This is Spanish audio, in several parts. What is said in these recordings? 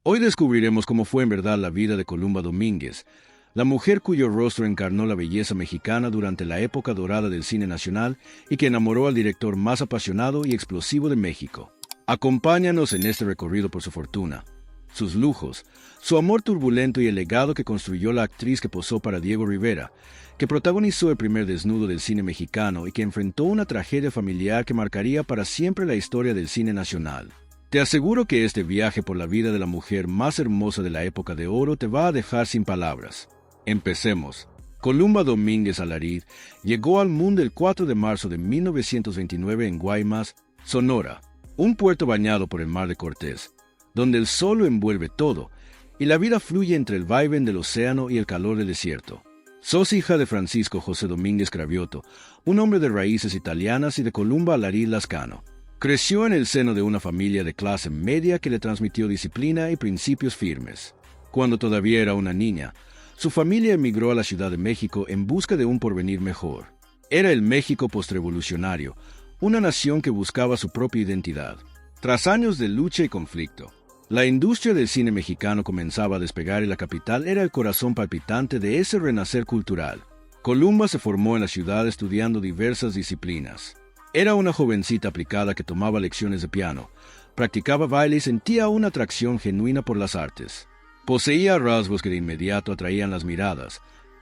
Hoy descubriremos cómo fue en verdad la vida de Columba Domínguez, la mujer cuyo rostro encarnó la belleza mexicana durante la época dorada del cine nacional y que enamoró al director más apasionado y explosivo de México. Acompáñanos en este recorrido por su fortuna, sus lujos, su amor turbulento y el legado que construyó la actriz que posó para Diego Rivera, que protagonizó el primer desnudo del cine mexicano y que enfrentó una tragedia familiar que marcaría para siempre la historia del cine nacional. Te aseguro que este viaje por la vida de la mujer más hermosa de la época de oro te va a dejar sin palabras. Empecemos. Columba Domínguez Alarid llegó al mundo el 4 de marzo de 1929 en Guaymas, Sonora, un puerto bañado por el Mar de Cortés, donde el sol lo envuelve todo y la vida fluye entre el vaivén del océano y el calor del desierto. Sos hija de Francisco José Domínguez Cravioto, un hombre de raíces italianas, y de Columba Alarid Lascano. Creció en el seno de una familia de clase media que le transmitió disciplina y principios firmes. Cuando todavía era una niña, su familia emigró a la Ciudad de México en busca de un porvenir mejor. Era el México postrevolucionario, una nación que buscaba su propia identidad. Tras años de lucha y conflicto, la industria del cine mexicano comenzaba a despegar y la capital era el corazón palpitante de ese renacer cultural. Columba se formó en la ciudad estudiando diversas disciplinas. Era una jovencita aplicada que tomaba lecciones de piano, practicaba baile y sentía una atracción genuina por las artes. Poseía rasgos que de inmediato atraían las miradas: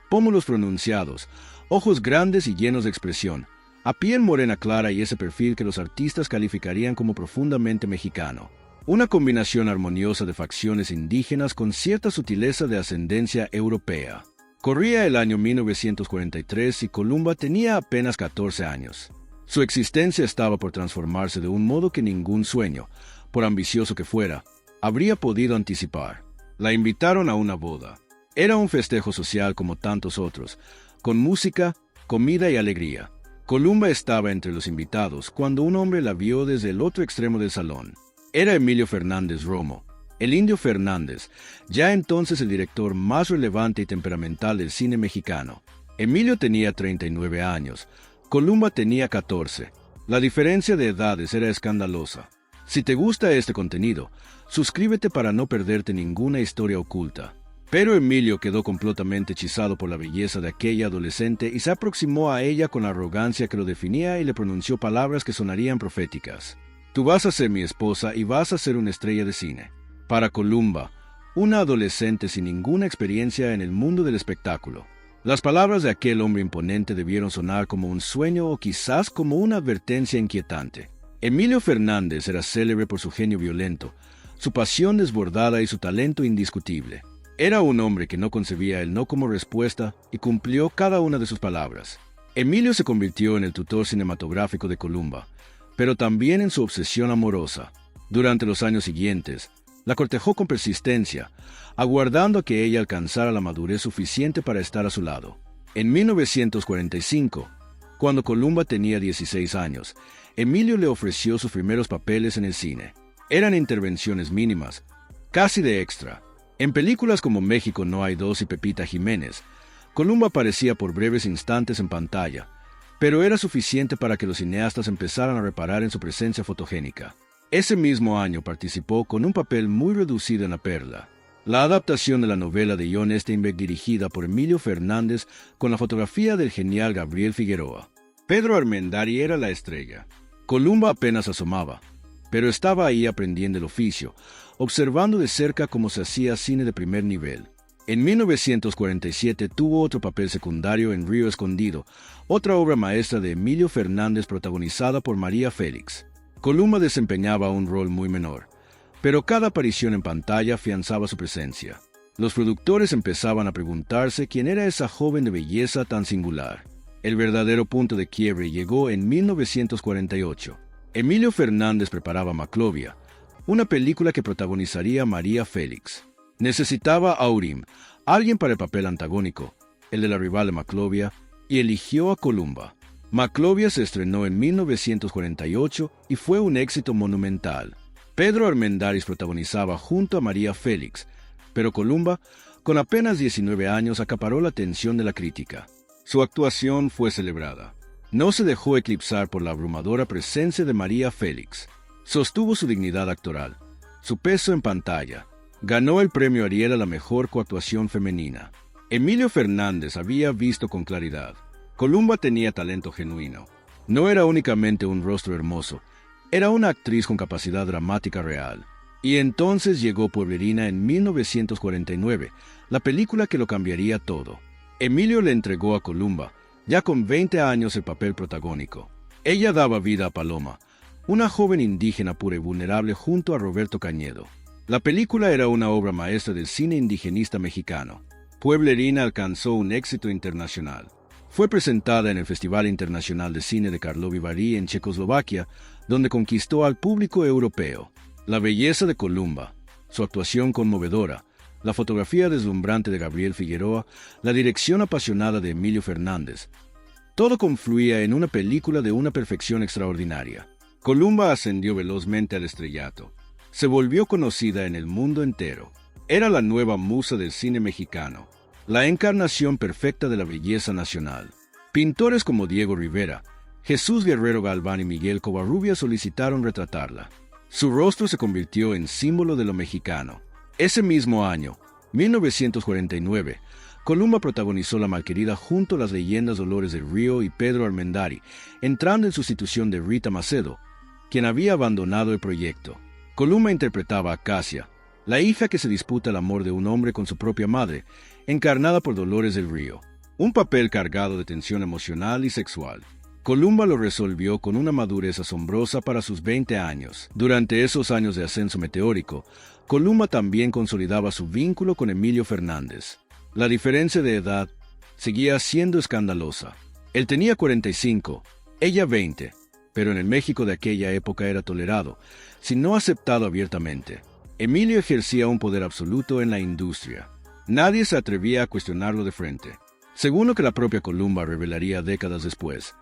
pómulos pronunciados, ojos grandes y llenos de expresión, a piel morena clara y ese perfil que los artistas calificarían como profundamente mexicano. Una combinación armoniosa de facciones indígenas con cierta sutileza de ascendencia europea. Corría el año 1943 y Columba tenía apenas 14 años. Su existencia estaba por transformarse de un modo que ningún sueño, por ambicioso que fuera, habría podido anticipar. La invitaron a una boda. Era un festejo social como tantos otros, con música, comida y alegría. Columba estaba entre los invitados cuando un hombre la vio desde el otro extremo del salón. Era Emilio Fernández Romo, el Indio Fernández, ya entonces el director más relevante y temperamental del cine mexicano. Emilio tenía 39 años, Columba tenía 14. La diferencia de edades era escandalosa. Si te gusta este contenido, suscríbete para no perderte ninguna historia oculta. Pero Emilio quedó completamente hechizado por la belleza de aquella adolescente y se aproximó a ella con la arrogancia que lo definía y le pronunció palabras que sonarían proféticas. Tú vas a ser mi esposa y vas a ser una estrella de cine. Para Columba, una adolescente sin ninguna experiencia en el mundo del espectáculo. Las palabras de aquel hombre imponente debieron sonar como un sueño o quizás como una advertencia inquietante. Emilio Fernández era célebre por su genio violento, su pasión desbordada y su talento indiscutible. Era un hombre que no concebía el no como respuesta y cumplió cada una de sus palabras. Emilio se convirtió en el tutor cinematográfico de Columba, pero también en su obsesión amorosa. Durante los años siguientes, la cortejó con persistencia, aguardando a que ella alcanzara la madurez suficiente para estar a su lado. En 1945, cuando Columba tenía 16 años, Emilio le ofreció sus primeros papeles en el cine. Eran intervenciones mínimas, casi de extra. En películas como México no hay dos y Pepita Jiménez, Columba aparecía por breves instantes en pantalla, pero era suficiente para que los cineastas empezaran a reparar en su presencia fotogénica. Ese mismo año participó con un papel muy reducido en La Perla, la adaptación de la novela de John Steinbeck dirigida por Emilio Fernández con la fotografía del genial Gabriel Figueroa. Pedro Armendáriz era la estrella. Columba apenas asomaba, pero estaba ahí aprendiendo el oficio, observando de cerca cómo se hacía cine de primer nivel. En 1947 tuvo otro papel secundario en Río Escondido, otra obra maestra de Emilio Fernández protagonizada por María Félix. Columba desempeñaba un rol muy menor, pero cada aparición en pantalla afianzaba su presencia. Los productores empezaban a preguntarse quién era esa joven de belleza tan singular. El verdadero punto de quiebre llegó en 1948. Emilio Fernández preparaba Maclovia, una película que protagonizaría María Félix. Necesitaba a Urim, alguien para el papel antagónico, el de la rival de Maclovia, y eligió a Columba. Maclovia se estrenó en 1948 y fue un éxito monumental. Pedro Armendáriz protagonizaba junto a María Félix, pero Columba, con apenas 19 años, acaparó la atención de la crítica. Su actuación fue celebrada. No se dejó eclipsar por la abrumadora presencia de María Félix. Sostuvo su dignidad actoral, su peso en pantalla, Ganó el premio Ariel a la mejor coactuación femenina. Emilio Fernández había visto con claridad. Columba tenía talento genuino. No era únicamente un rostro hermoso, era una actriz con capacidad dramática real. Y entonces llegó Pueblerina en 1949, la película que lo cambiaría todo. Emilio le entregó a Columba, ya con 20 años, el papel protagónico. Ella daba vida a Paloma, una joven indígena pura y vulnerable junto a Roberto Cañedo. La película era una obra maestra del cine indigenista mexicano. Pueblerina alcanzó un éxito internacional. Fue presentada en el Festival Internacional de Cine de Karlovy Vary en Checoslovaquia, donde conquistó al público europeo. La belleza de Columba, su actuación conmovedora, la fotografía deslumbrante de Gabriel Figueroa, la dirección apasionada de Emilio Fernández, todo confluía en una película de una perfección extraordinaria. Columba ascendió velozmente al estrellato. Se volvió conocida en el mundo entero. Era la nueva musa del cine mexicano, la encarnación perfecta de la belleza nacional. Pintores como Diego Rivera, Jesús Guerrero Galván y Miguel Covarrubias solicitaron retratarla. Su rostro se convirtió en símbolo de lo mexicano. Ese mismo año, 1949, Columba protagonizó La Malquerida junto a las leyendas Dolores del Río y Pedro Armendáriz, entrando en sustitución de Rita Macedo, quien había abandonado el proyecto. Columba interpretaba a Casia, la hija que se disputa el amor de un hombre con su propia madre, encarnada por Dolores del Río. Un papel cargado de tensión emocional y sexual. Columba lo resolvió con una madurez asombrosa para sus 20 años. Durante esos años de ascenso meteórico, Columba también consolidaba su vínculo con Emilio Fernández. La diferencia de edad seguía siendo escandalosa. Él tenía 45, ella 20, pero en el México de aquella época era tolerado, si no aceptado abiertamente. Emilio ejercía un poder absoluto en la industria. Nadie se atrevía a cuestionarlo de frente. Según lo que la propia Columba revelaría décadas después,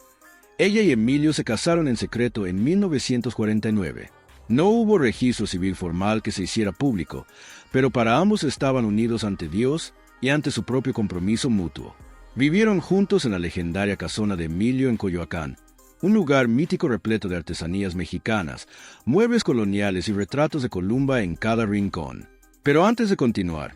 ella y Emilio se casaron en secreto en 1949. No hubo registro civil formal que se hiciera público, pero para ambos estaban unidos ante Dios y ante su propio compromiso mutuo. Vivieron juntos en la legendaria casona de Emilio en Coyoacán, un lugar mítico repleto de artesanías mexicanas, muebles coloniales y retratos de Columba en cada rincón. Pero antes de continuar,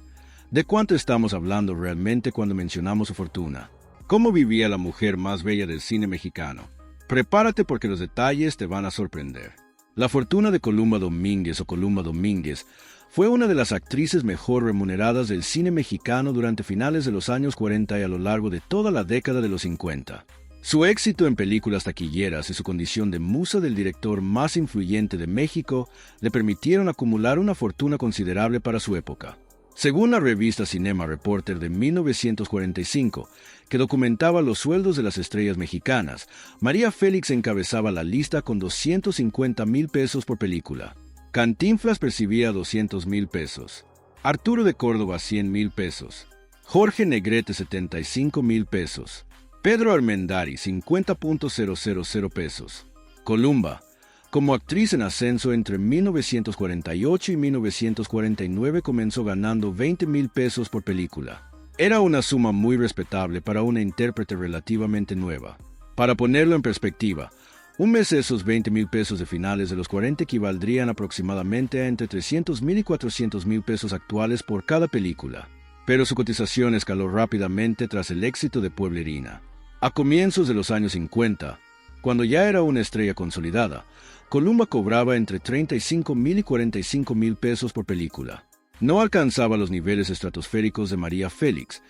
¿de cuánto estamos hablando realmente cuando mencionamos su fortuna? ¿Cómo vivía la mujer más bella del cine mexicano? Prepárate porque los detalles te van a sorprender. La fortuna de Columba Domínguez o Columba Domínguez fue una de las actrices mejor remuneradas del cine mexicano durante finales de los años 40 y a lo largo de toda la década de los 50. Su éxito en películas taquilleras y su condición de musa del director más influyente de México le permitieron acumular una fortuna considerable para su época. Según la revista Cinema Reporter de 1945, que documentaba los sueldos de las estrellas mexicanas, María Félix encabezaba la lista con 250,000 pesos por película. Cantinflas percibía 200,000 pesos. Arturo de Córdoba 100,000 pesos. Jorge Negrete 75,000 pesos. Pedro Armendáriz 50,000 pesos. Columba, como actriz en ascenso entre 1948 y 1949, comenzó ganando 20,000 pesos por película. Era una suma muy respetable para una intérprete relativamente nueva. Para ponerlo en perspectiva, un mes esos 20,000 pesos de finales de los 40 equivaldrían aproximadamente a entre 300,000 y 400,000 pesos actuales por cada película. Pero su cotización escaló rápidamente tras el éxito de Pueblerina. A comienzos de los años 50, cuando ya era una estrella consolidada, Columba cobraba entre 35,000 y 45,000 pesos por película. No alcanzaba los niveles estratosféricos de María Félix,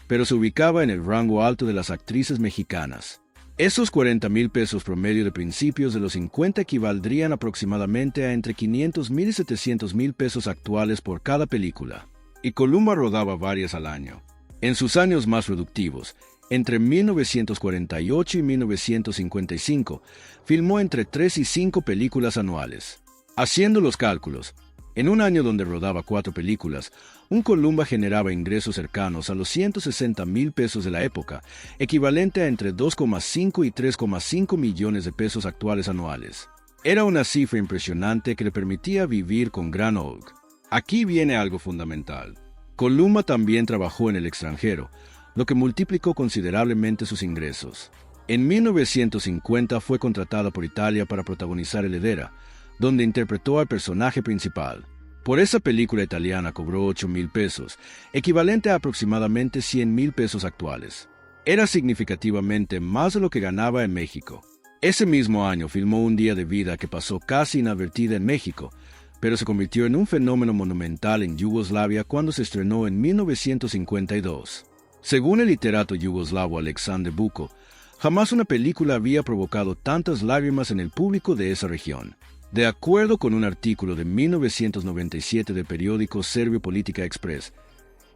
pero se ubicaba en el rango alto de las actrices mexicanas. Esos 40,000 pesos promedio de principios de los 50 equivaldrían aproximadamente a entre 500,000 y 700,000 pesos actuales por cada película. Y Columba rodaba varias al año. En sus años más productivos, entre 1948 y 1955, filmó entre 3 y 5 películas anuales. Haciendo los cálculos, en un año donde rodaba 4 películas, un Columba generaba ingresos cercanos a los 160,000 pesos de la época, equivalente a entre 2,5 y 3,5 millones de pesos actuales anuales. Era una cifra impresionante que le permitía vivir con gran holgura. Aquí viene algo fundamental. Columba también trabajó en el extranjero, lo que multiplicó considerablemente sus ingresos. En 1950 fue contratada por Italia para protagonizar Heredera, donde interpretó al personaje principal. Por esa película italiana cobró 8,000 pesos, equivalente a aproximadamente 100,000 pesos actuales. Era significativamente más de lo que ganaba en México. Ese mismo año filmó Un día de vida que pasó casi inadvertida en México, pero se convirtió en un fenómeno monumental en Yugoslavia cuando se estrenó en 1952. Según el literato yugoslavo Aleksandar Vuko, jamás una película había provocado tantas lágrimas en el público de esa región. De acuerdo con un artículo de 1997 del periódico serbio Politika Express,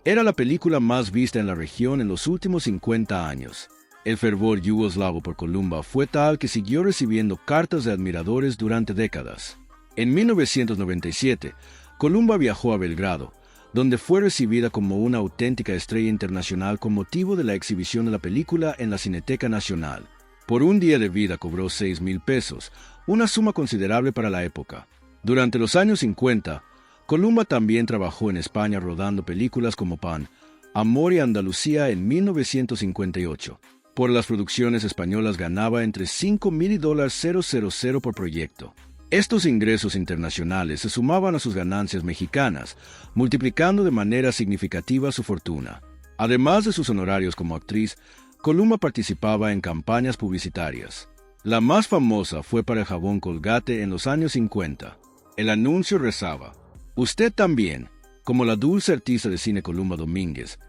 era la película más vista en la región en los últimos 50 años. El fervor yugoslavo por Kolumba fue tal que siguió recibiendo cartas de admiradores durante décadas. En 1997, Kolumba viajó a Belgrado, donde fue recibida como una auténtica estrella internacional con motivo de la exhibición de la película en la Cineteca Nacional. Por Un día de vida cobró 6,000 pesos, una suma considerable para la época. Durante los años 50, Kolumba también trabajó en España rodando películas como Pan, Amor y Andalucía en 1958. Por las producciones españolas ganaba entre 5,000 y $000 por proyecto. Estos ingresos internacionales se sumaban a sus ganancias mexicanas, multiplicando de manera significativa su fortuna. Además de sus honorarios como actriz, Kolumba participaba en campañas publicitarias. La más famosa fue para el jabón Colgate en los años 50. El anuncio rezaba: "Usted también, como la dulce artista de cine Kolumba Domínguez,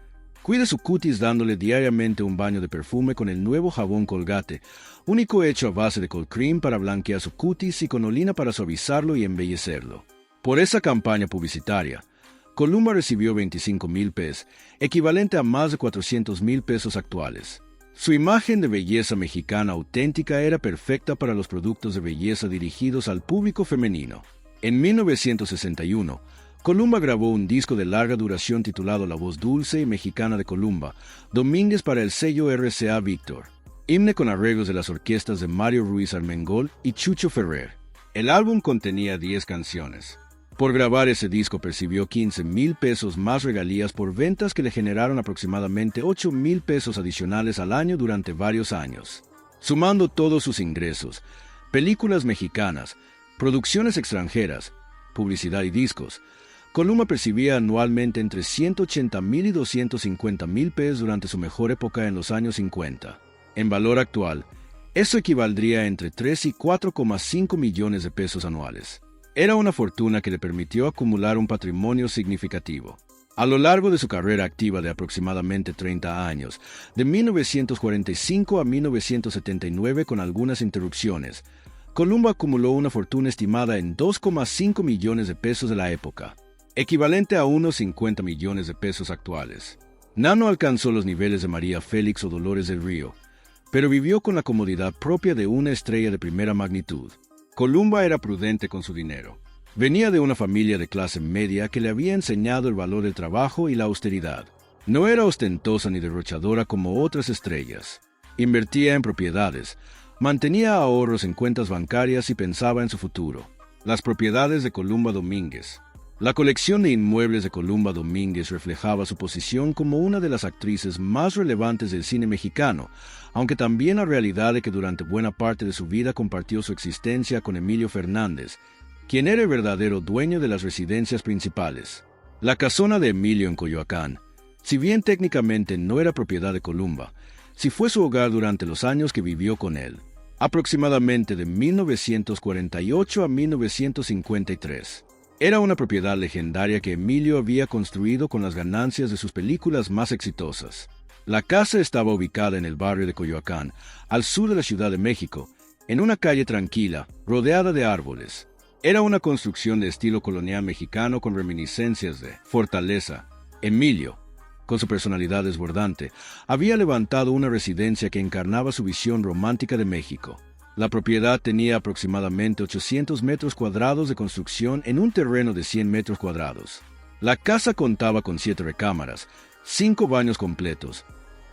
cuide su cutis dándole diariamente un baño de perfume con el nuevo jabón Colgate, único hecho a base de cold cream para blanquear su cutis y con olina para suavizarlo y embellecerlo". Por esa campaña publicitaria, Kolumba recibió 25,000 pesos, equivalente a más de 400,000 pesos actuales. Su imagen de belleza mexicana auténtica era perfecta para los productos de belleza dirigidos al público femenino. En 1961, Kolumba grabó un disco de larga duración titulado La voz dulce y mexicana de Kolumba, Domínguez, para el sello RCA Víctor. Himne con arreglos de las orquestas de Mario Ruiz Armengol y Chucho Ferrer. El álbum contenía 10 canciones. Por grabar ese disco percibió 15,000 pesos más regalías por ventas que le generaron aproximadamente 8,000 pesos adicionales al año durante varios años. Sumando todos sus ingresos, películas mexicanas, producciones extranjeras, publicidad y discos, Kolumba percibía anualmente entre 180,000 y 250,000 pesos durante su mejor época en los años 50. En valor actual, eso equivaldría a entre 3 y 4,5 millones de pesos anuales. Era una fortuna que le permitió acumular un patrimonio significativo. A lo largo de su carrera activa de aproximadamente 30 años, de 1945 a 1979 con algunas interrupciones, Kolumba acumuló una fortuna estimada en 2,5 millones de pesos de la época, equivalente a unos 50 millones de pesos actuales. No alcanzó los niveles de María Félix o Dolores del Río, pero vivió con la comodidad propia de una estrella de primera magnitud. Kolumba era prudente con su dinero. Venía de una familia de clase media que le había enseñado el valor del trabajo y la austeridad. No era ostentosa ni derrochadora como otras estrellas. Invertía en propiedades, mantenía ahorros en cuentas bancarias y pensaba en su futuro. Las propiedades de Kolumba Domínguez. La colección de inmuebles de Kolumba Domínguez reflejaba su posición como una de las actrices más relevantes del cine mexicano, aunque también la realidad de que durante buena parte de su vida compartió su existencia con Emilio Fernández, quien era el verdadero dueño de las residencias principales. La casona de Emilio en Coyoacán, si bien técnicamente no era propiedad de Kolumba, sí fue su hogar durante los años que vivió con él, aproximadamente de 1948 a 1953. Era una propiedad legendaria que Emilio había construido con las ganancias de sus películas más exitosas. La casa estaba ubicada en el barrio de Coyoacán, al sur de la Ciudad de México, en una calle tranquila, rodeada de árboles. Era una construcción de estilo colonial mexicano con reminiscencias de fortaleza. Emilio, con su personalidad desbordante, había levantado una residencia que encarnaba su visión romántica de México. La propiedad tenía aproximadamente 800 metros cuadrados de construcción en un terreno de 100 metros cuadrados. La casa contaba con 7 recámaras, 5 baños completos,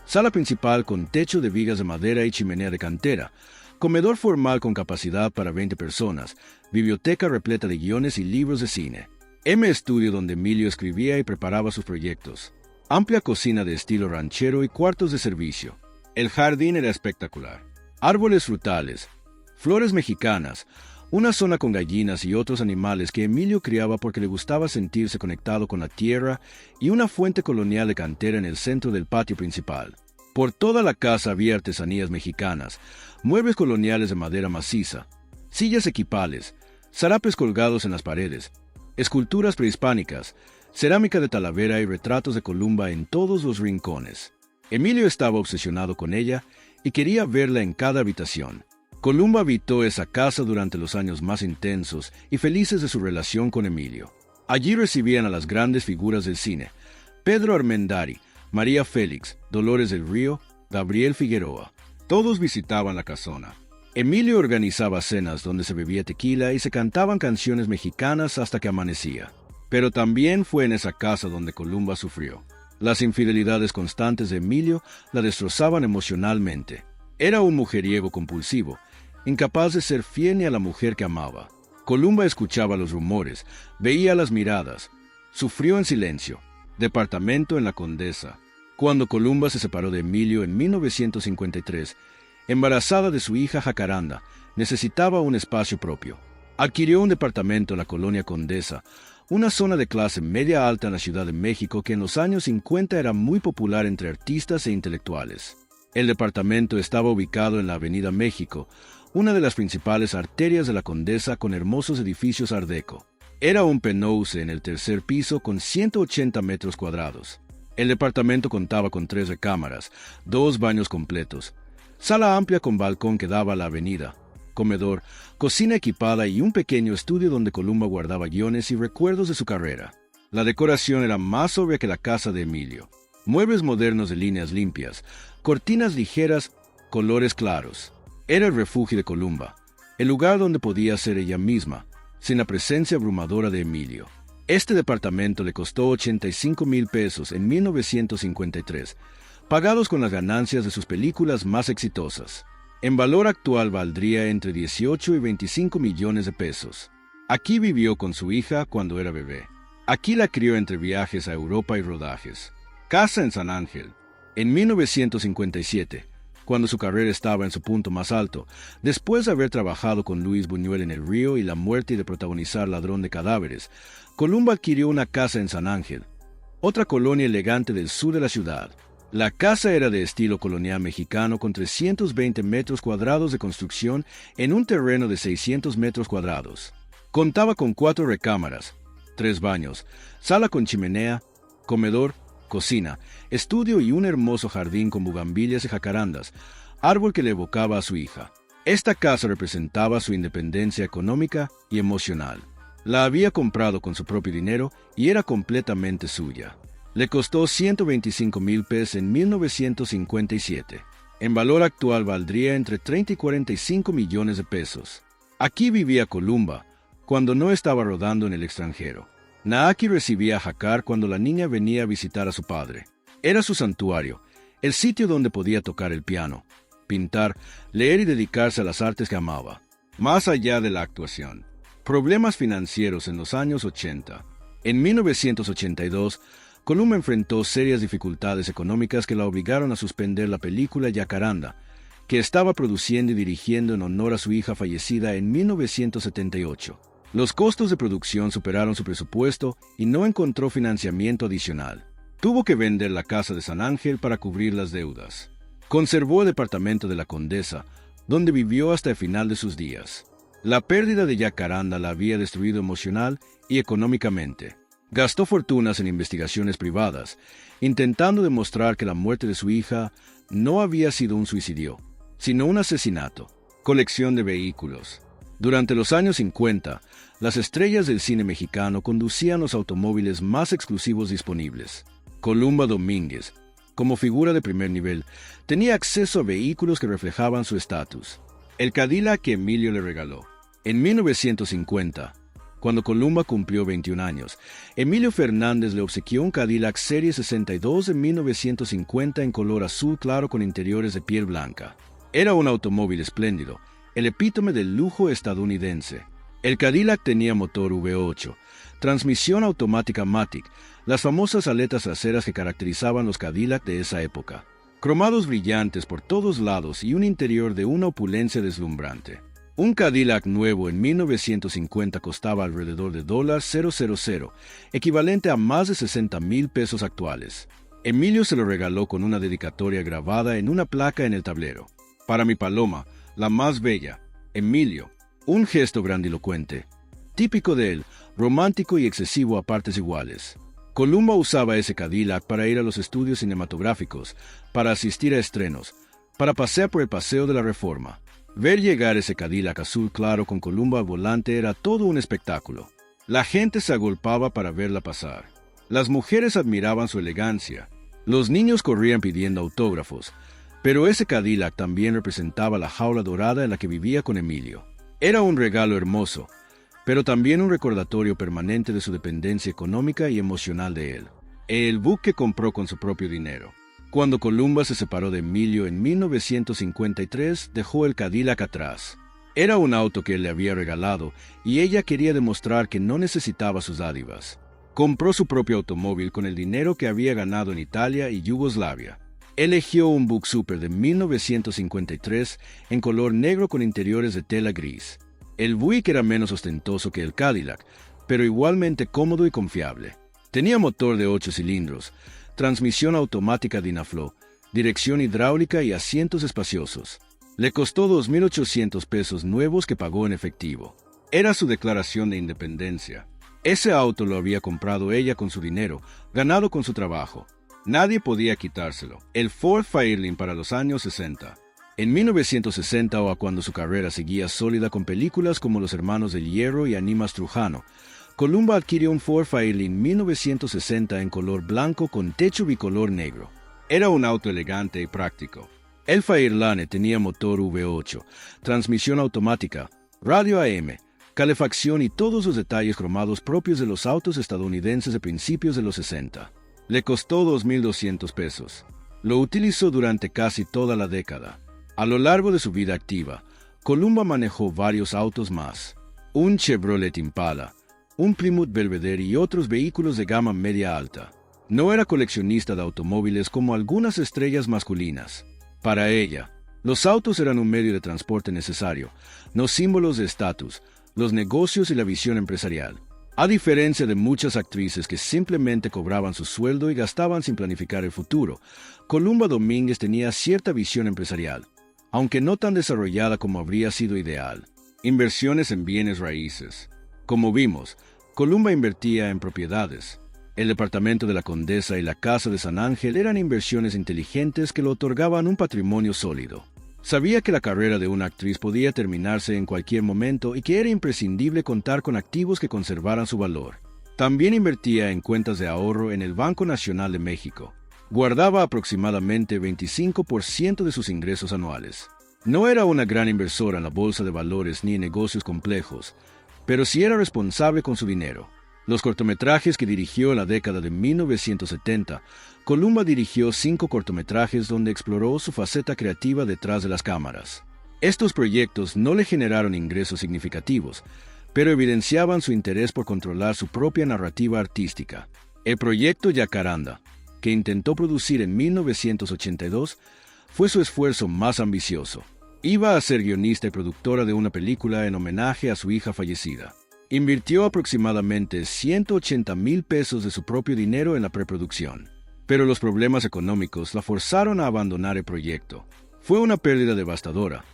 sala principal con techo de vigas de madera y chimenea de cantera, comedor formal con capacidad para 20 personas, biblioteca repleta de guiones y libros de cine, estudio donde Emilio escribía y preparaba sus proyectos, amplia cocina de estilo ranchero y cuartos de servicio. El jardín era espectacular. Árboles frutales, flores mexicanas, una zona con gallinas y otros animales que Emilio criaba porque le gustaba sentirse conectado con la tierra, y una fuente colonial de cantera en el centro del patio principal. Por toda la casa había artesanías mexicanas, muebles coloniales de madera maciza, sillas equipales, zarapes colgados en las paredes, esculturas prehispánicas, cerámica de Talavera y retratos de Columba en todos los rincones. Emilio estaba obsesionado con ella y quería verla en cada habitación. Columba habitó esa casa durante los años más intensos y felices de su relación con Emilio. Allí recibían a las grandes figuras del cine: Pedro Armendáriz, María Félix, Dolores del Río, Gabriel Figueroa. Todos visitaban la casona. Emilio organizaba cenas donde se bebía tequila y se cantaban canciones mexicanas hasta que amanecía. Pero también fue en esa casa donde Columba sufrió. Las infidelidades constantes de Emilio la destrozaban emocionalmente. Era un mujeriego compulsivo, incapaz de ser fiel ni a la mujer que amaba. Columba escuchaba los rumores, veía las miradas. Sufrió en silencio. Departamento en la Condesa. Cuando Columba se separó de Emilio en 1953, embarazada de su hija Jacaranda, necesitaba un espacio propio. Adquirió un departamento en la colonia Condesa, una zona de clase media alta en la Ciudad de México que en los años 50 era muy popular entre artistas e intelectuales. El departamento estaba ubicado en la Avenida México, una de las principales arterias de la Condesa, con hermosos edificios art déco. Era un penthouse en el tercer piso con 180 metros cuadrados. El departamento contaba con 3 recámaras, 2 baños completos, sala amplia con balcón que daba a la avenida, comedor, cocina equipada y un pequeño estudio donde Columba guardaba guiones y recuerdos de su carrera. La decoración era más sobria que la casa de Emilio. Muebles modernos de líneas limpias, cortinas ligeras, colores claros. Era el refugio de Columba, el lugar donde podía ser ella misma, sin la presencia abrumadora de Emilio. Este departamento le costó 85,000 pesos en 1953, pagados con las ganancias de sus películas más exitosas. En valor actual valdría entre 18 y 25 millones de pesos. Aquí vivió con su hija cuando era bebé. Aquí la crió entre viajes a Europa y rodajes. Casa en San Ángel. En 1957, cuando su carrera estaba en su punto más alto, después de haber trabajado con Luis Buñuel en El Río y La Muerte y de protagonizar Ladrón de Cadáveres, Columba adquirió una casa en San Ángel, otra colonia elegante del sur de la ciudad. La casa era de estilo colonial mexicano con 320 metros cuadrados de construcción en un terreno de 600 metros cuadrados. Contaba con 4 recámaras, 3 baños, sala con chimenea, comedor, cocina, estudio y un hermoso jardín con bugambilias y jacarandas, árbol que le evocaba a su hija. Esta casa representaba su independencia económica y emocional. La había comprado con su propio dinero y era completamente suya. Le costó 125,000 pesos en 1957. En valor actual valdría entre 30 y 45 millones de pesos. Aquí vivía Columba, cuando no estaba rodando en el extranjero. Naaki recibía a Jacar cuando la niña venía a visitar a su padre. Era su santuario, el sitio donde podía tocar el piano, pintar, leer y dedicarse a las artes que amaba. Más allá de la actuación. Problemas financieros en los años 80. En 1982, Columba enfrentó serias dificultades económicas que la obligaron a suspender la película Yacaranda, que estaba produciendo y dirigiendo en honor a su hija fallecida en 1978. Los costos de producción superaron su presupuesto y no encontró financiamiento adicional. Tuvo que vender la casa de San Ángel para cubrir las deudas. Conservó el departamento de la Condesa, donde vivió hasta el final de sus días. La pérdida de Yacaranda la había destruido emocional y económicamente. Gastó fortunas en investigaciones privadas, intentando demostrar que la muerte de su hija no había sido un suicidio, sino un asesinato. Colección de vehículos. Durante los años 50, las estrellas del cine mexicano conducían los automóviles más exclusivos disponibles. Columba Domínguez, como figura de primer nivel, tenía acceso a vehículos que reflejaban su estatus. El Cadillac que Emilio le regaló. En 1950, cuando Columba cumplió 21 años, Emilio Fernández le obsequió un Cadillac Serie 62 de 1950 en color azul claro con interiores de piel blanca. Era un automóvil espléndido, el epítome del lujo estadounidense. El Cadillac tenía motor V8, transmisión automática Matic, las famosas aletas traseras que caracterizaban los Cadillac de esa época, cromados brillantes por todos lados y un interior de una opulencia deslumbrante. Un Cadillac nuevo en 1950 costaba alrededor de $000, equivalente a más de 60,000 pesos actuales. Emilio se lo regaló con una dedicatoria grabada en una placa en el tablero. Para mi Paloma, la más bella, Emilio. Un gesto grandilocuente, típico de él, romántico y excesivo a partes iguales. Columba usaba ese Cadillac para ir a los estudios cinematográficos, para asistir a estrenos, para pasear por el Paseo de la Reforma. Ver llegar ese Cadillac azul claro con Columba al volante era todo un espectáculo. La gente se agolpaba para verla pasar. Las mujeres admiraban su elegancia. Los niños corrían pidiendo autógrafos. Pero ese Cadillac también representaba la jaula dorada en la que vivía con Emilio. Era un regalo hermoso, pero también un recordatorio permanente de su dependencia económica y emocional de él. El buque que compró con su propio dinero. Cuando Columba se separó de Emilio en 1953, dejó el Cadillac atrás. Era un auto que él le había regalado y ella quería demostrar que no necesitaba sus dádivas. Compró su propio automóvil con el dinero que había ganado en Italia y Yugoslavia. Eligió un Buick Super de 1953 en color negro con interiores de tela gris. El Buick era menos ostentoso que el Cadillac, pero igualmente cómodo y confiable. Tenía motor de 8 cilindros, transmisión automática Dynaflow, dirección hidráulica y asientos espaciosos. Le costó 2.800 pesos nuevos que pagó en efectivo. Era su declaración de independencia. Ese auto lo había comprado ella con su dinero, ganado con su trabajo. Nadie podía quitárselo. El Ford Fairlane para los años 60. En 1960 o a cuando su carrera seguía sólida con películas como Los Hermanos del Hierro y Animas Trujano, Columba adquirió un Ford Fairlane 1960 en color blanco con techo bicolor negro. Era un auto elegante y práctico. El Fairlane tenía motor V8, transmisión automática, radio AM, calefacción y todos los detalles cromados propios de los autos estadounidenses de principios de los 60. Le costó 2.200 pesos. Lo utilizó durante casi toda la década. A lo largo de su vida activa, Columba manejó varios autos más. Un Chevrolet Impala, un Plymouth Belvedere y otros vehículos de gama media alta. No era coleccionista de automóviles como algunas estrellas masculinas. Para ella, los autos eran un medio de transporte necesario, no símbolos de estatus, los negocios y la visión empresarial. A diferencia de muchas actrices que simplemente cobraban su sueldo y gastaban sin planificar el futuro, Columba Domínguez tenía cierta visión empresarial, aunque no tan desarrollada como habría sido ideal. Inversiones en bienes raíces. Como vimos, Columba invertía en propiedades. El departamento de la Condesa y la Casa de San Ángel eran inversiones inteligentes que le otorgaban un patrimonio sólido. Sabía que la carrera de una actriz podía terminarse en cualquier momento y que era imprescindible contar con activos que conservaran su valor. También invertía en cuentas de ahorro en el Banco Nacional de México. Guardaba aproximadamente 25% de sus ingresos anuales. No era una gran inversora en la bolsa de valores ni en negocios complejos, pero sí era responsable con su dinero. Los cortometrajes que dirigió en la década de 1970, Columba dirigió 5 cortometrajes donde exploró su faceta creativa detrás de las cámaras. Estos proyectos no le generaron ingresos significativos, pero evidenciaban su interés por controlar su propia narrativa artística. El proyecto Yacaranda, que intentó producir en 1982, fue su esfuerzo más ambicioso. Iba a ser guionista y productora de una película en homenaje a su hija fallecida. Invirtió aproximadamente 180,000 pesos de su propio dinero en la preproducción. Pero los problemas económicos la forzaron a abandonar el proyecto. Fue una pérdida devastadora,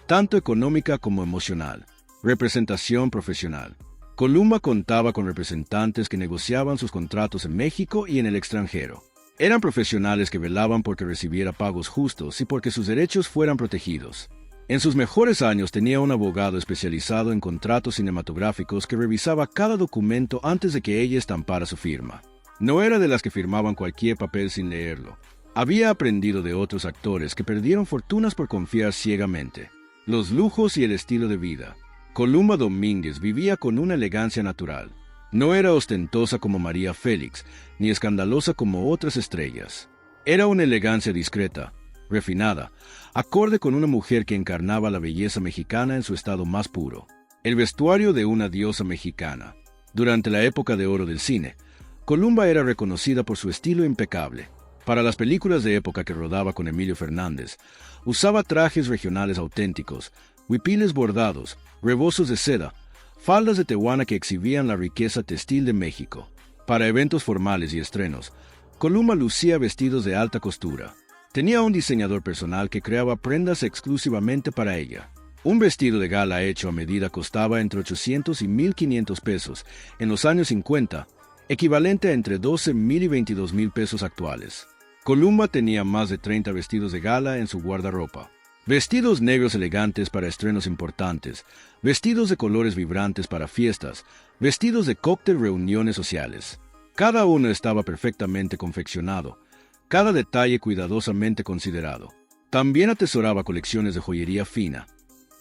tanto económica como emocional. Representación profesional. Columba contaba con representantes que negociaban sus contratos en México y en el extranjero. Eran profesionales que velaban porque recibiera pagos justos y porque sus derechos fueran protegidos. En sus mejores años tenía un abogado especializado en contratos cinematográficos que revisaba cada documento antes de que ella estampara su firma. No era de las que firmaban cualquier papel sin leerlo. Había aprendido de otros actores que perdieron fortunas por confiar ciegamente. Los lujos y el estilo de vida. Columba Domínguez vivía con una elegancia natural. No era ostentosa como María Félix, ni escandalosa como otras estrellas. Era una elegancia discreta, refinada, acorde con una mujer que encarnaba la belleza mexicana en su estado más puro. El vestuario de una diosa mexicana. Durante la época de oro del cine, Columba era reconocida por su estilo impecable. Para las películas de época que rodaba con Emilio Fernández, usaba trajes regionales auténticos, huipiles bordados, rebozos de seda, faldas de tehuana que exhibían la riqueza textil de México. Para eventos formales y estrenos, Columba lucía vestidos de alta costura. Tenía un diseñador personal que creaba prendas exclusivamente para ella. Un vestido de gala hecho a medida costaba entre 800 y 1,500 pesos en los años 50, equivalente a entre 12,000 y 22,000 pesos actuales. Columba tenía más de 30 vestidos de gala en su guardarropa. Vestidos negros elegantes para estrenos importantes, vestidos de colores vibrantes para fiestas, vestidos de cóctel reuniones sociales. Cada uno estaba perfectamente confeccionado, cada detalle cuidadosamente considerado. También atesoraba colecciones de joyería fina,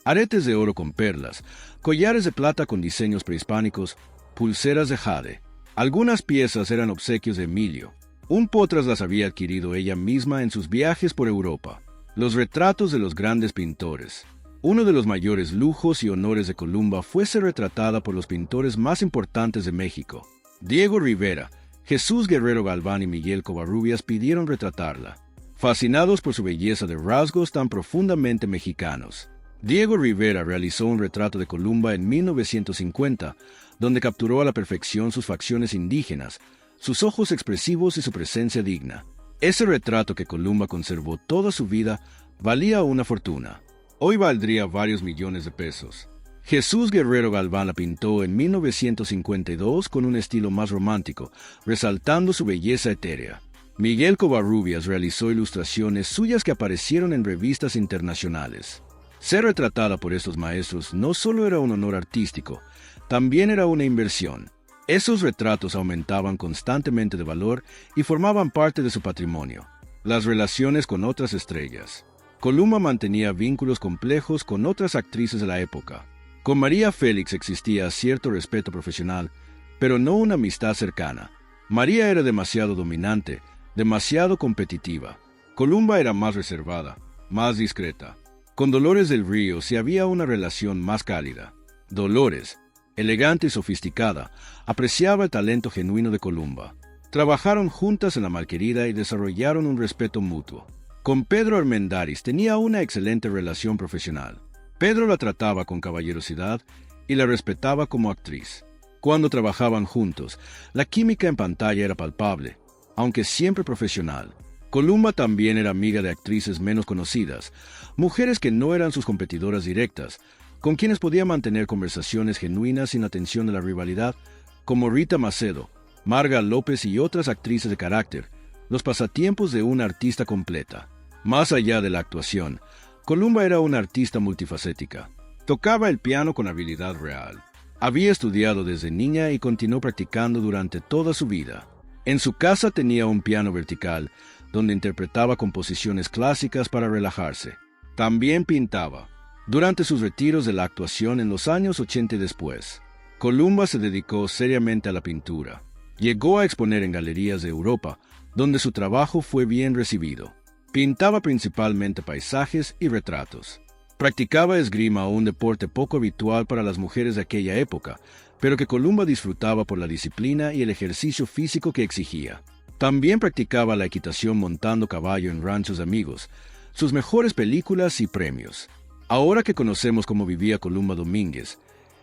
aretes de oro con perlas, collares de plata con diseños prehispánicos, pulseras de jade. Algunas piezas eran obsequios de Emilio. Un potras las había adquirido ella misma en sus viajes por Europa. Los retratos de los grandes pintores. Uno de los mayores lujos y honores de Columba fue ser retratada por los pintores más importantes de México. Diego Rivera, Jesús Guerrero Galván y Miguel Covarrubias pidieron retratarla, fascinados por su belleza de rasgos tan profundamente mexicanos. Diego Rivera realizó un retrato de Columba en 1950, donde capturó a la perfección sus facciones indígenas, sus ojos expresivos y su presencia digna. Ese retrato que Columba conservó toda su vida valía una fortuna. Hoy valdría varios millones de pesos. Jesús Guerrero Galván la pintó en 1952 con un estilo más romántico, resaltando su belleza etérea. Miguel Covarrubias realizó ilustraciones suyas que aparecieron en revistas internacionales. Ser retratada por estos maestros no solo era un honor artístico, también era una inversión. Esos retratos aumentaban constantemente de valor y formaban parte de su patrimonio. Las relaciones con otras estrellas. Columba mantenía vínculos complejos con otras actrices de la época. Con María Félix existía cierto respeto profesional, pero no una amistad cercana. María era demasiado dominante, demasiado competitiva. Columba era más reservada, más discreta. Con Dolores del Río sí había una relación más cálida. Dolores, elegante y sofisticada, apreciaba el talento genuino de Columba. Trabajaron juntas en La Malquerida y desarrollaron un respeto mutuo. Con Pedro Armendáriz tenía una excelente relación profesional. Pedro la trataba con caballerosidad y la respetaba como actriz. Cuando trabajaban juntos, la química en pantalla era palpable, aunque siempre profesional. Columba también era amiga de actrices menos conocidas, mujeres que no eran sus competidoras directas, con quienes podía mantener conversaciones genuinas sin atención de la rivalidad, como Rita Macedo, Marga López y otras actrices de carácter, los pasatiempos de una artista completa. Más allá de la actuación, Columba era una artista multifacética. Tocaba el piano con habilidad real. Había estudiado desde niña y continuó practicando durante toda su vida. En su casa tenía un piano vertical, donde interpretaba composiciones clásicas para relajarse. También pintaba. Durante sus retiros de la actuación en los años 80 y después, Columba se dedicó seriamente a la pintura. Llegó a exponer en galerías de Europa, donde su trabajo fue bien recibido. Pintaba principalmente paisajes y retratos. Practicaba esgrima, un deporte poco habitual para las mujeres de aquella época, pero que Columba disfrutaba por la disciplina y el ejercicio físico que exigía. También practicaba la equitación montando caballo en ranchos de amigos, sus mejores películas y premios. Ahora que conocemos cómo vivía Columba Domínguez,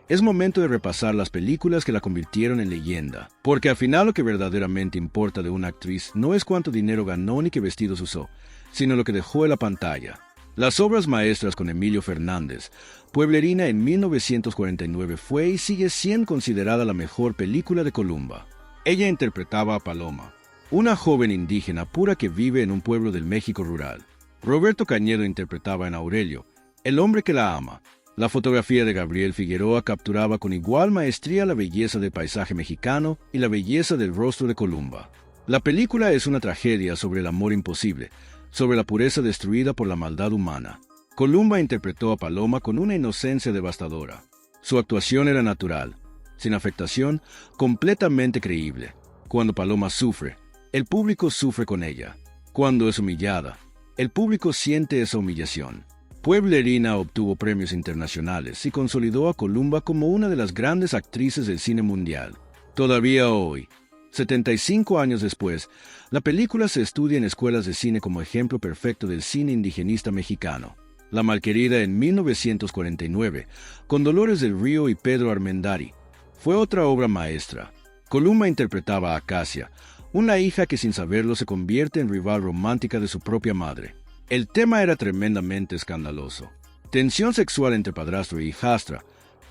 es momento de repasar las películas que la convirtieron en leyenda, porque al final lo que verdaderamente importa de una actriz no es cuánto dinero ganó ni qué vestidos usó, sino lo que dejó en la pantalla. Las obras maestras con Emilio Fernández, Pueblerina en 1949 fue y sigue siendo considerada la mejor película de Columba. Ella interpretaba a Paloma, una joven indígena pura que vive en un pueblo del México rural. Roberto Cañedo interpretaba en Aurelio, el hombre que la ama. La fotografía de Gabriel Figueroa capturaba con igual maestría la belleza del paisaje mexicano y la belleza del rostro de Columba. La película es una tragedia sobre el amor imposible, sobre la pureza destruida por la maldad humana. Columba interpretó a Paloma con una inocencia devastadora. Su actuación era natural, sin afectación, completamente creíble. Cuando Paloma sufre, el público sufre con ella. Cuando es humillada, el público siente esa humillación. Pueblerina obtuvo premios internacionales y consolidó a Columba como una de las grandes actrices del cine mundial. Todavía hoy, 75 años después, la película se estudia en escuelas de cine como ejemplo perfecto del cine indigenista mexicano. La Malquerida en 1949, con Dolores del Río y Pedro Armendáriz, fue otra obra maestra. Columba interpretaba a Acacia, una hija que sin saberlo se convierte en rival romántica de su propia madre. El tema era tremendamente escandaloso. Tensión sexual entre padrastro e hijastra,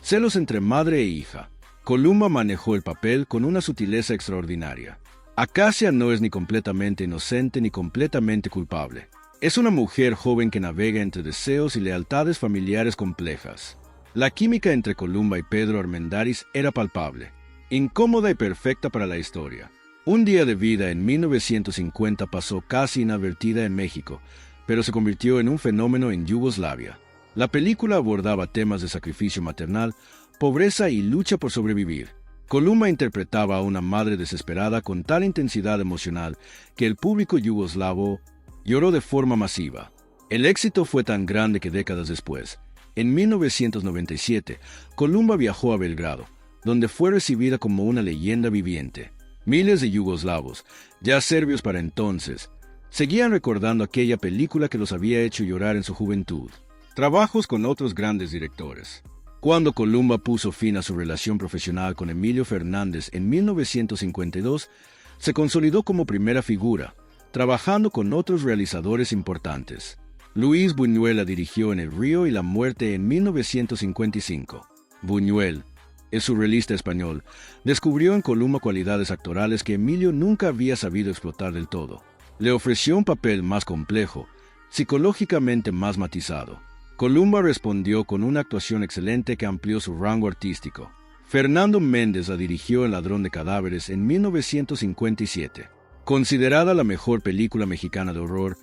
celos entre madre e hija. Columba manejó el papel con una sutileza extraordinaria. Acacia no es ni completamente inocente ni completamente culpable. Es una mujer joven que navega entre deseos y lealtades familiares complejas. La química entre Columba y Pedro Armendáriz era palpable, incómoda y perfecta para la historia. Un día de vida en 1950 pasó casi inadvertida en México, pero se convirtió en un fenómeno en Yugoslavia. La película abordaba temas de sacrificio maternal, pobreza y lucha por sobrevivir. Columba interpretaba a una madre desesperada con tal intensidad emocional que el público yugoslavo lloró de forma masiva. El éxito fue tan grande que décadas después, en 1997, Columba viajó a Belgrado, donde fue recibida como una leyenda viviente. Miles de yugoslavos, ya serbios para entonces, seguían recordando aquella película que los había hecho llorar en su juventud. Trabajos con otros grandes directores. Cuando Columba puso fin a su relación profesional con Emilio Fernández en 1952, se consolidó como primera figura, trabajando con otros realizadores importantes. Luis Buñuel la dirigió en El Río y la Muerte en 1955. Buñuel, el surrealista español, descubrió en Columba cualidades actorales que Emilio nunca había sabido explotar del todo. Le ofreció un papel más complejo, psicológicamente más matizado. Columba respondió con una actuación excelente que amplió su rango artístico. Fernando Méndez la dirigió en Ladrón de Cadáveres en 1957. Considerada la mejor película mexicana de horror,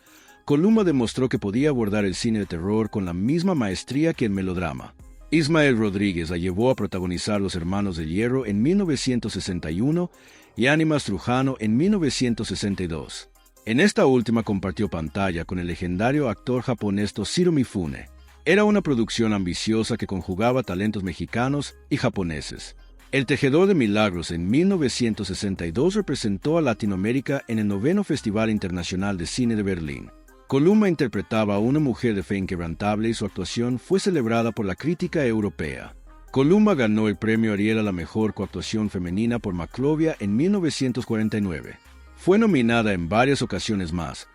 Columba demostró que podía abordar el cine de terror con la misma maestría que el melodrama. Ismael Rodríguez la llevó a protagonizar Los Hermanos de Hierro en 1961 y Ánimas Trujano en 1962. En esta última compartió pantalla con el legendario actor japonés Toshiro Mifune. Era una producción ambiciosa que conjugaba talentos mexicanos y japoneses. El Tejedor de Milagros en 1962 representó a Latinoamérica en el 9º Festival Internacional de Cine de Berlín. Columba interpretaba a una mujer de fe inquebrantable y su actuación fue celebrada por la crítica europea. Columba ganó el premio Ariel a la mejor coactuación femenina por Maclovia en 1949. Fue nominada en varias ocasiones más,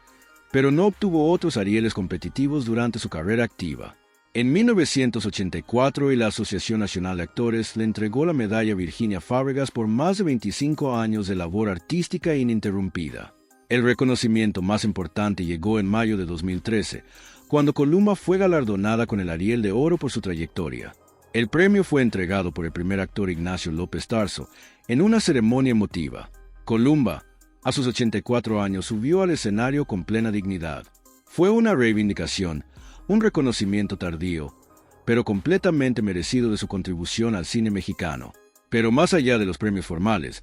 pero no obtuvo otros Arieles competitivos durante su carrera activa. En 1984, la Asociación Nacional de Actores le entregó la medalla Virginia Fábregas por más de 25 años de labor artística ininterrumpida. El reconocimiento más importante llegó en mayo de 2013, cuando Columba fue galardonada con el Ariel de Oro por su trayectoria. El premio fue entregado por el primer actor Ignacio López Tarso en una ceremonia emotiva. Columba, a sus 84 años, subió al escenario con plena dignidad. Fue una reivindicación, un reconocimiento tardío, pero completamente merecido de su contribución al cine mexicano. Pero más allá de los premios formales,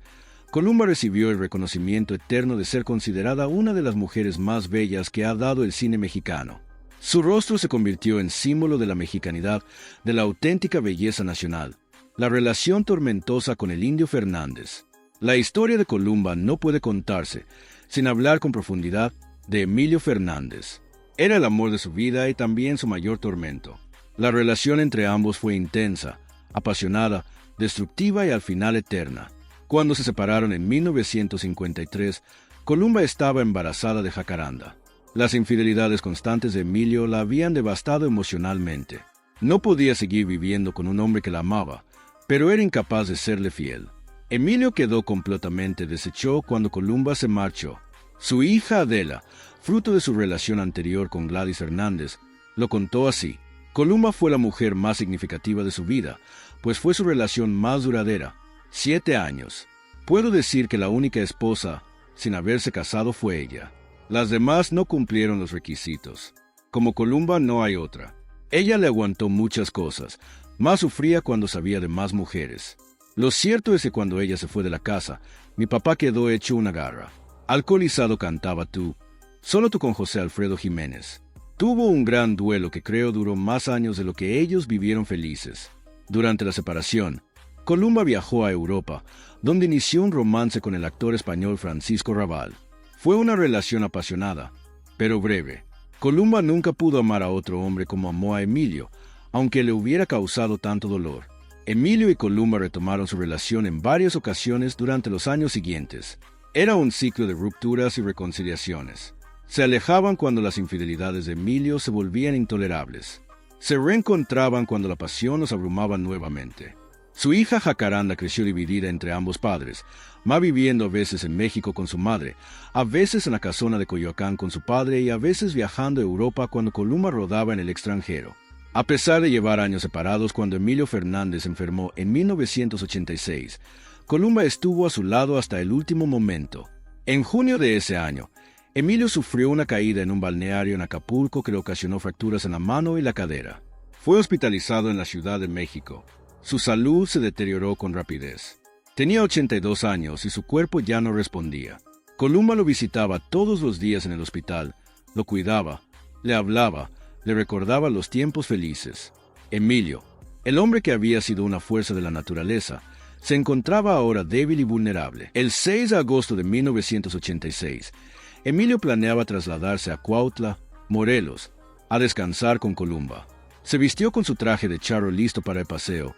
Columba recibió el reconocimiento eterno de ser considerada una de las mujeres más bellas que ha dado el cine mexicano. Su rostro se convirtió en símbolo de la mexicanidad, de la auténtica belleza nacional, la relación tormentosa con el Indio Fernández. La historia de Columba no puede contarse sin hablar con profundidad de Emilio Fernández. Era el amor de su vida y también su mayor tormento. La relación entre ambos fue intensa, apasionada, destructiva y al final eterna. Cuando se separaron en 1953, Columba estaba embarazada de Jacaranda. Las infidelidades constantes de Emilio la habían devastado emocionalmente. No podía seguir viviendo con un hombre que la amaba, pero era incapaz de serle fiel. Emilio quedó completamente deshecho cuando Columba se marchó. Su hija Adela, fruto de su relación anterior con Gladys Hernández, lo contó así. Columba fue la mujer más significativa de su vida, pues fue su relación más duradera, 7 años. Puedo decir que la única esposa sin haberse casado fue ella. Las demás no cumplieron los requisitos. Como Columba no hay otra. Ella le aguantó muchas cosas, más sufría cuando sabía de más mujeres. Lo cierto es que cuando ella se fue de la casa, mi papá quedó hecho una garra. Alcoholizado cantaba Tú, solo tú con José Alfredo Jiménez. Tuvo un gran duelo que creo duró más años de lo que ellos vivieron felices. Durante la separación, Columba viajó a Europa, donde inició un romance con el actor español Francisco Rabal. Fue una relación apasionada, pero breve. Columba nunca pudo amar a otro hombre como amó a Emilio, aunque le hubiera causado tanto dolor. Emilio y Columba retomaron su relación en varias ocasiones durante los años siguientes. Era un ciclo de rupturas y reconciliaciones. Se alejaban cuando las infidelidades de Emilio se volvían intolerables. Se reencontraban cuando la pasión los abrumaba nuevamente. Su hija Jacaranda creció dividida entre ambos padres, Ma viviendo a veces en México con su madre, a veces en la casona de Coyoacán con su padre y a veces viajando a Europa cuando Columba rodaba en el extranjero. A pesar de llevar años separados, cuando Emilio Fernández enfermó en 1986, Columba estuvo a su lado hasta el último momento. En junio de ese año, Emilio sufrió una caída en un balneario en Acapulco que le ocasionó fracturas en la mano y la cadera. Fue hospitalizado en la Ciudad de México. Su salud se deterioró con rapidez. Tenía 82 años y su cuerpo ya no respondía. Columba lo visitaba todos los días en el hospital, lo cuidaba, le hablaba, le recordaba los tiempos felices. Emilio, el hombre que había sido una fuerza de la naturaleza, se encontraba ahora débil y vulnerable. El 6 de agosto de 1986, Emilio planeaba trasladarse a Cuautla, Morelos, a descansar con Columba. Se vistió con su traje de charro listo para el paseo,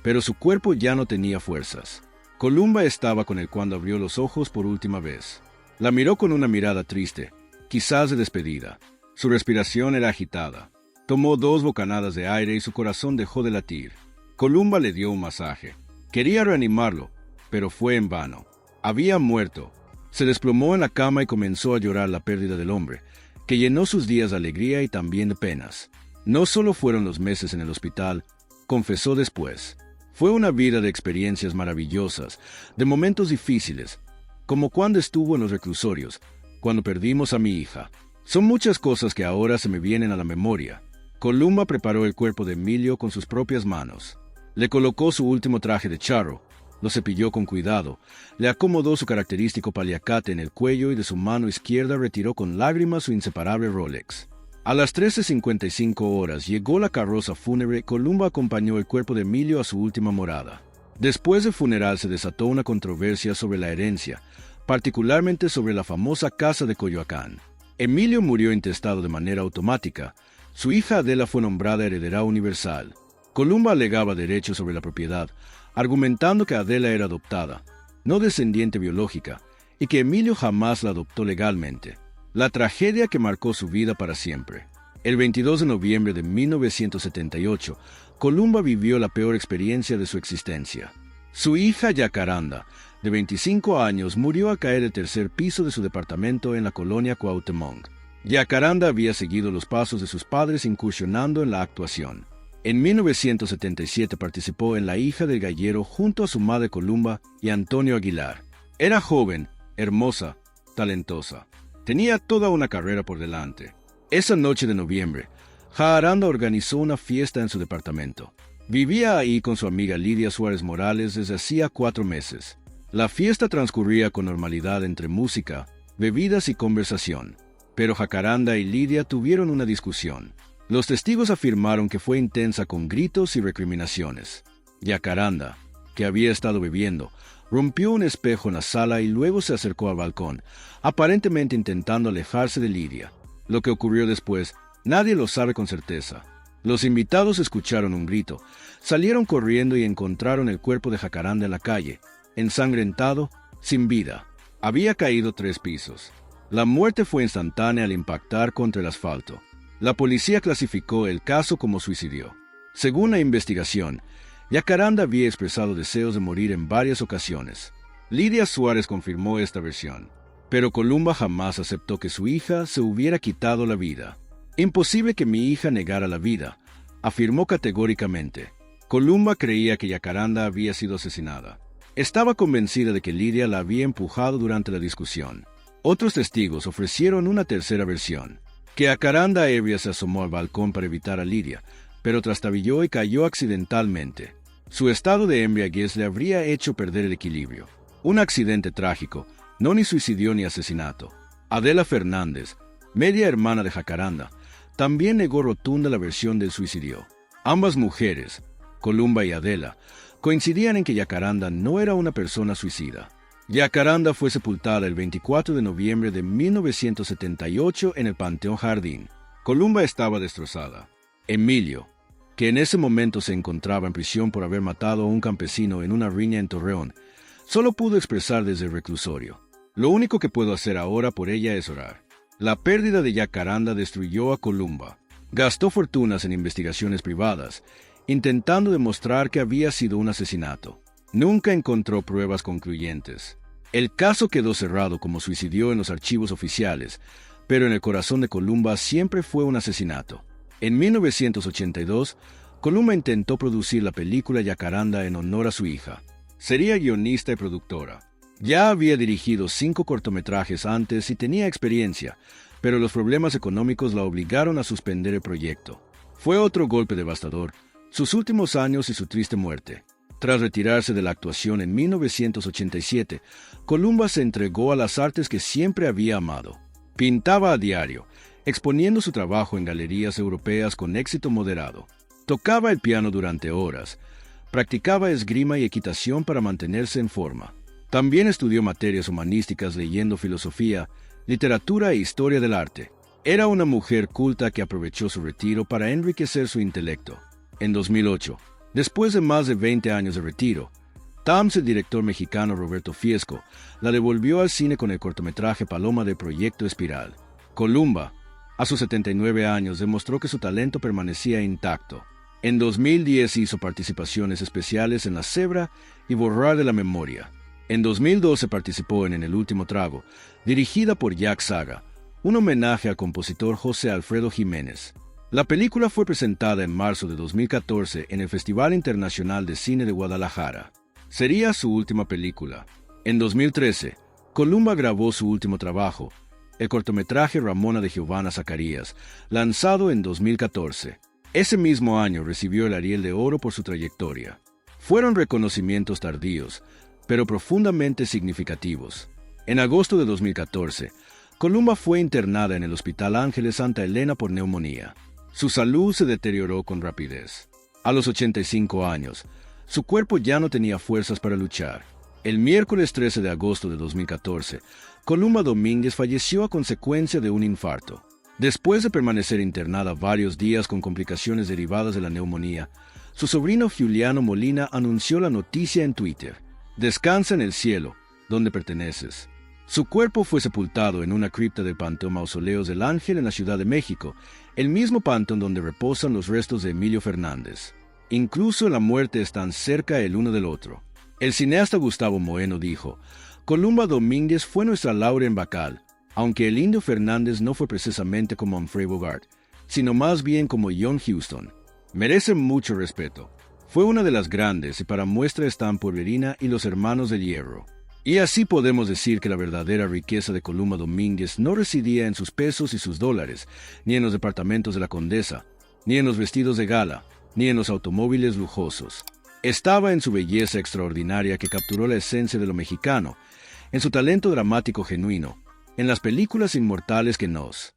pero su cuerpo ya no tenía fuerzas. Columba estaba con él cuando abrió los ojos por última vez. La miró con una mirada triste, quizás de despedida. Su respiración era agitada. Tomó 2 bocanadas de aire y su corazón dejó de latir. Columba le dio un masaje. Quería reanimarlo, pero fue en vano. Había muerto. Se desplomó en la cama y comenzó a llorar la pérdida del hombre, que llenó sus días de alegría y también de penas. No solo fueron los meses en el hospital, confesó después. Fue una vida de experiencias maravillosas, de momentos difíciles, como cuando estuvo en los reclusorios, cuando perdimos a mi hija. Son muchas cosas que ahora se me vienen a la memoria. Columba preparó el cuerpo de Emilio con sus propias manos. Le colocó su último traje de charro, lo cepilló con cuidado, le acomodó su característico paliacate en el cuello y de su mano izquierda retiró con lágrimas su inseparable Rolex. A las 13:55 horas llegó la carroza fúnebre. Columba acompañó el cuerpo de Emilio a su última morada. Después del funeral se desató una controversia sobre la herencia, particularmente sobre la famosa casa de Coyoacán. Emilio murió intestado de manera automática. Su hija Adela fue nombrada heredera universal. Columba alegaba derechos sobre la propiedad, argumentando que Adela era adoptada, no descendiente biológica, y que Emilio jamás la adoptó legalmente. La tragedia que marcó su vida para siempre. El 22 de noviembre de 1978, Columba vivió la peor experiencia de su existencia. Su hija Jacaranda, de 25 años, murió al caer del tercer piso de su departamento en la colonia Cuauhtémoc. Jacaranda había seguido los pasos de sus padres incursionando en la actuación. En 1977 participó en La hija del gallero junto a su madre Columba y Antonio Aguilar. Era joven, hermosa, talentosa. Tenía toda una carrera por delante. Esa noche de noviembre, Jacaranda organizó una fiesta en su departamento. Vivía ahí con su amiga Lidia Suárez Morales desde hacía 4 meses. La fiesta transcurría con normalidad entre música, bebidas y conversación. Pero Jacaranda y Lidia tuvieron una discusión. Los testigos afirmaron que fue intensa con gritos y recriminaciones. Jacaranda, que había estado bebiendo, rompió un espejo en la sala y luego se acercó al balcón, aparentemente intentando alejarse de Lidia. Lo que ocurrió después, nadie lo sabe con certeza. Los invitados escucharon un grito, salieron corriendo y encontraron el cuerpo de Jacaranda en la calle, ensangrentado, sin vida. Había caído 3 pisos. La muerte fue instantánea al impactar contra el asfalto. La policía clasificó el caso como suicidio. Según la investigación, Jacaranda había expresado deseos de morir en varias ocasiones. Lidia Suárez confirmó esta versión, pero Columba jamás aceptó que su hija se hubiera quitado la vida. Imposible que mi hija negara la vida, afirmó categóricamente. Columba creía que Jacaranda había sido asesinada. Estaba convencida de que Lidia la había empujado durante la discusión. Otros testigos ofrecieron una tercera versión, que Jacaranda ebria se asomó al balcón para evitar a Lidia, pero trastabilló y cayó accidentalmente. Su estado de embriaguez le habría hecho perder el equilibrio. Un accidente trágico, no ni suicidio ni asesinato. Adela Fernández, media hermana de Jacaranda, también negó rotunda la versión del suicidio. Ambas mujeres, Columba y Adela, coincidían en que Jacaranda no era una persona suicida. Jacaranda fue sepultada el 24 de noviembre de 1978 en el Panteón Jardín. Columba estaba destrozada. Emilio, que en ese momento se encontraba en prisión por haber matado a un campesino en una riña en Torreón, solo pudo expresar desde el reclusorio: lo único que puedo hacer ahora por ella es orar. La pérdida de Jacaranda destruyó a Columba. Gastó fortunas en investigaciones privadas, intentando demostrar que había sido un asesinato. Nunca encontró pruebas concluyentes. El caso quedó cerrado como suicidio en los archivos oficiales, pero en el corazón de Columba siempre fue un asesinato. En 1982, Columba intentó producir la película Jacaranda en honor a su hija. Sería guionista y productora. Ya había dirigido 5 cortometrajes antes y tenía experiencia, pero los problemas económicos la obligaron a suspender el proyecto. Fue otro golpe devastador, sus últimos años y su triste muerte. Tras retirarse de la actuación en 1987, Columba se entregó a las artes que siempre había amado. Pintaba a diario, exponiendo su trabajo en galerías europeas con éxito moderado. Tocaba el piano durante horas. Practicaba esgrima y equitación para mantenerse en forma. También estudió materias humanísticas leyendo filosofía, literatura e historia del arte. Era una mujer culta que aprovechó su retiro para enriquecer su intelecto. En 2008, después de más de 20 años de retiro, el director mexicano Roberto Fiesco la devolvió al cine con el cortometraje Paloma de Proyecto Espiral. Columba, a sus 79 años, demostró que su talento permanecía intacto. En 2010 hizo participaciones especiales en La Cebra y Borrar de la Memoria. En 2012 participó en El Último Trago, dirigida por Jack Saga, un homenaje al compositor José Alfredo Jiménez. La película fue presentada en marzo de 2014 en el Festival Internacional de Cine de Guadalajara. Sería su última película. En 2013, Columba grabó su último trabajo, el cortometraje Ramona de Giovanna Zacarías, lanzado en 2014. Ese mismo año recibió el Ariel de Oro por su trayectoria. Fueron reconocimientos tardíos, pero profundamente significativos. En agosto de 2014, Columba fue internada en el Hospital Ángeles Santa Elena por neumonía. Su salud se deterioró con rapidez. A los 85 años, su cuerpo ya no tenía fuerzas para luchar. El miércoles 13 de agosto de 2014, Columba Domínguez falleció a consecuencia de un infarto. Después de permanecer internada varios días con complicaciones derivadas de la neumonía, su sobrino Juliano Molina anunció la noticia en Twitter: «Descansa en el cielo, donde perteneces». Su cuerpo fue sepultado en una cripta del Panteón Mausoleos del Ángel en la Ciudad de México, el mismo panteón donde reposan los restos de Emilio Fernández. Incluso en la muerte están cerca el uno del otro. El cineasta Gustavo Moeno dijo: «Columba Domínguez fue nuestra Lauren Bacall, aunque el Indio Fernández no fue precisamente como Humphrey Bogart, sino más bien como John Huston. Merece mucho respeto. Fue una de las grandes, y para muestra están Pueblerina y Los Hermanos del Hierro». Y así podemos decir que la verdadera riqueza de Columba Domínguez no residía en sus pesos y sus dólares, ni en los departamentos de la Condesa, ni en los vestidos de gala, ni en los automóviles lujosos. Estaba en su belleza extraordinaria que capturó la esencia de lo mexicano, en su talento dramático genuino, en las películas inmortales que nos